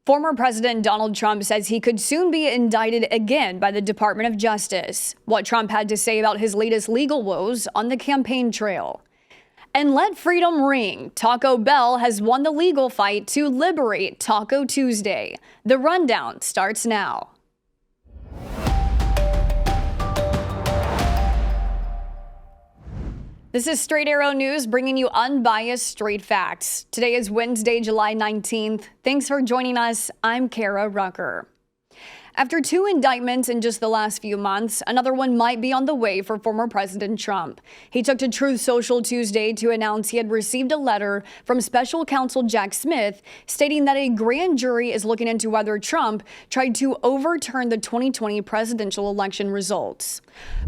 Former President Donald Trump says he could soon be indicted again by the Department of Justice. What Trump had to say about his latest legal woes on the campaign trail. And let freedom ring. Taco Bell has won the legal fight to liberate Taco Tuesday. The rundown starts now. This is Straight Arrow News, bringing you unbiased, straight facts. Today is Wednesday, July 19th. Thanks for joining us. I'm Kara Rucker. After 2 indictments in just the last few months, another one might be on the way for former President Trump. He took to Truth Social Tuesday to announce he had received a letter from special counsel Jack Smith stating that a grand jury is looking into whether Trump tried to overturn the 2020 presidential election results.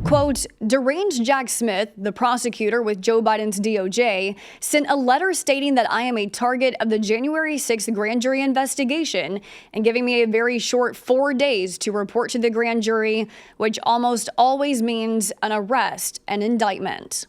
Quote, deranged Jack Smith, the prosecutor with Joe Biden's DOJ, sent a letter stating that I am a target of the January 6th grand jury investigation and giving me a very short 4 days to report to the grand jury, which almost always means an arrest and indictment.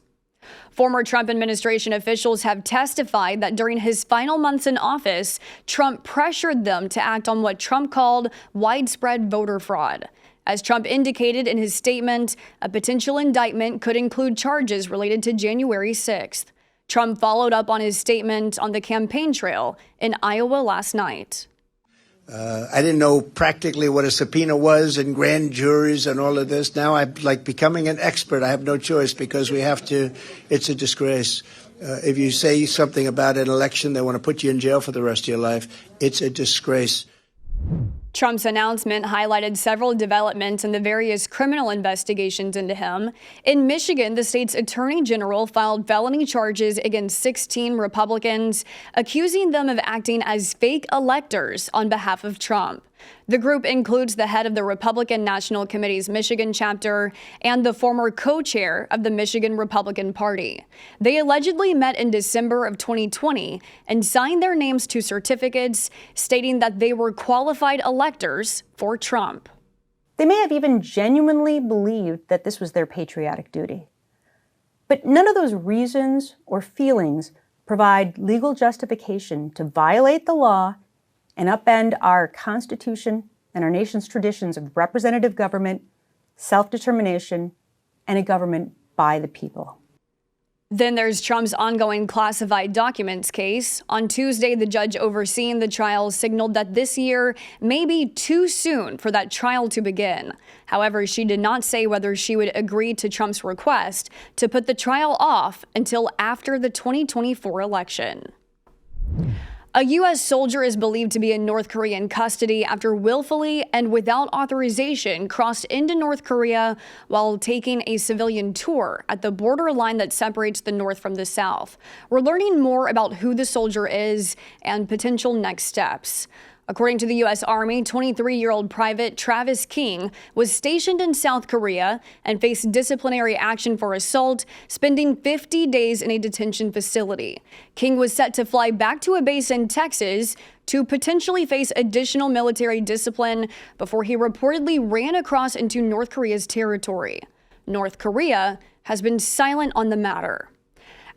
Former Trump administration officials have testified that during his final months in office, Trump pressured them to act on what Trump called widespread voter fraud. As Trump indicated in his statement, a potential indictment could include charges related to January 6th. Trump followed up on his statement on the campaign trail in Iowa last night. I didn't know practically what a subpoena was and grand juries and all of this. Now I'm like becoming an expert. I have no choice because we have to. It's a disgrace. If you say something about an election, they want to put you in jail for the rest of your life. It's a disgrace. Trump's announcement highlighted several developments in the various criminal investigations into him. In Michigan, the state's attorney general filed felony charges against 16 Republicans, accusing them of acting as fake electors on behalf of Trump. The group includes the head of the Republican National Committee's Michigan chapter and the former co-chair of the Michigan Republican Party. They allegedly met in December of 2020 and signed their names to certificates stating that they were qualified electors for Trump. They may have even genuinely believed that this was their patriotic duty. But none of those reasons or feelings provide legal justification to violate the law and upend our Constitution and our nation's traditions of representative government, self-determination, and a government by the people. Then there's Trump's ongoing classified documents case. On Tuesday, the judge overseeing the trial signaled that this year may be too soon for that trial to begin. However, she did not say whether she would agree to Trump's request to put the trial off until after the 2024 election. A U.S. soldier is believed to be in North Korean custody after willfully and without authorization crossed into North Korea while taking a civilian tour at the borderline that separates the North from the South. We're learning more about who the soldier is and potential next steps. According to the U.S. Army, 23-year-old Private Travis King was stationed in South Korea and faced disciplinary action for assault, spending 50 days in a detention facility. King was set to fly back to a base in Texas to potentially face additional military discipline before he reportedly ran across into North Korea's territory. North Korea has been silent on the matter.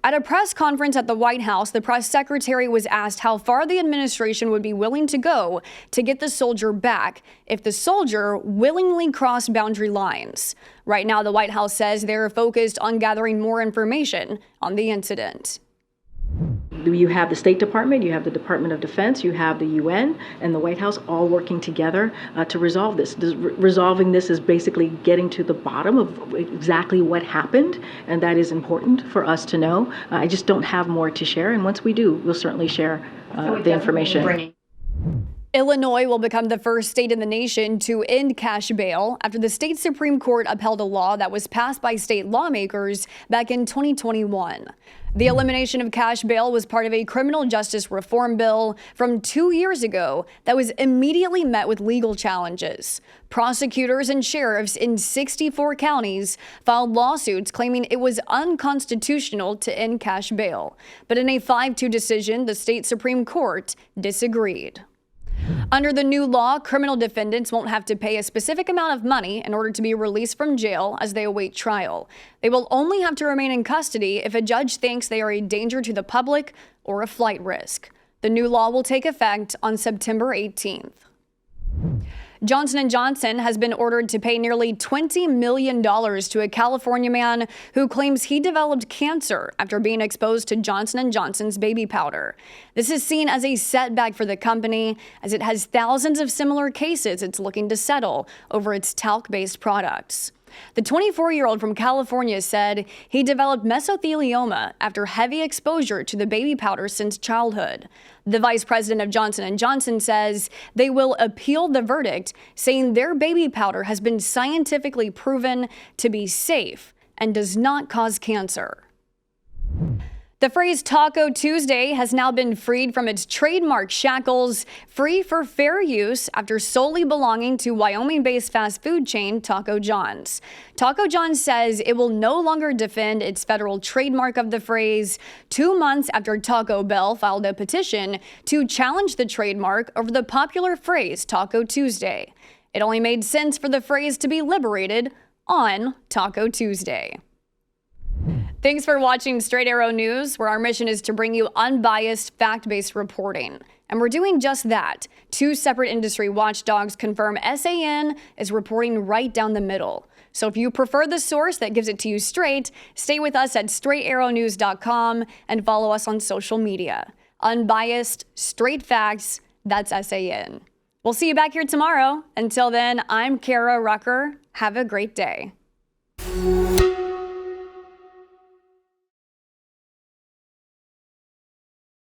At a press conference at the White House, the press secretary was asked how far the administration would be willing to go to get the soldier back if the soldier willingly crossed boundary lines. Right now, the White House says they're focused on gathering more information on the incident. You have the State Department, you have the Department of Defense, you have the UN and the White House all working together to resolve this. Resolving this is basically getting to the bottom of exactly what happened, and that is important for us to know. I just don't have more to share, and once we do, we'll certainly share the information. Illinois will become the first state in the nation to end cash bail after the state Supreme Court upheld a law that was passed by state lawmakers back in 2021. The elimination of cash bail was part of a criminal justice reform bill from 2 years ago that was immediately met with legal challenges. Prosecutors and sheriffs in 64 counties filed lawsuits claiming it was unconstitutional to end cash bail. But in a 5-2 decision, the state Supreme Court disagreed. Under the new law, criminal defendants won't have to pay a specific amount of money in order to be released from jail as they await trial. They will only have to remain in custody if a judge thinks they are a danger to the public or a flight risk. The new law will take effect on September 18th. Johnson & Johnson has been ordered to pay nearly $20 million to a California man who claims he developed cancer after being exposed to Johnson & Johnson's baby powder. This is seen as a setback for the company, as it has thousands of similar cases it's looking to settle over its talc-based products. The 24-year-old from California said he developed mesothelioma after heavy exposure to the baby powder since childhood. The vice president of Johnson & Johnson says they will appeal the verdict, saying their baby powder has been scientifically proven to be safe and does not cause cancer. The phrase Taco Tuesday has now been freed from its trademark shackles, free for fair use after solely belonging to Wyoming-based fast food chain Taco John's. Taco John's says it will no longer defend its federal trademark of the phrase 2 months after Taco Bell filed a petition to challenge the trademark over the popular phrase Taco Tuesday. It only made sense for the phrase to be liberated on Taco Tuesday. Thanks for watching Straight Arrow News, where our mission is to bring you unbiased, fact-based reporting. And we're doing just that. 2 separate industry watchdogs confirm SAN is reporting right down the middle. So if you prefer the source that gives it to you straight, stay with us at straightarrownews.com and follow us on social media. Unbiased, straight facts, that's SAN. We'll see you back here tomorrow. Until then, I'm Kara Rucker. Have a great day.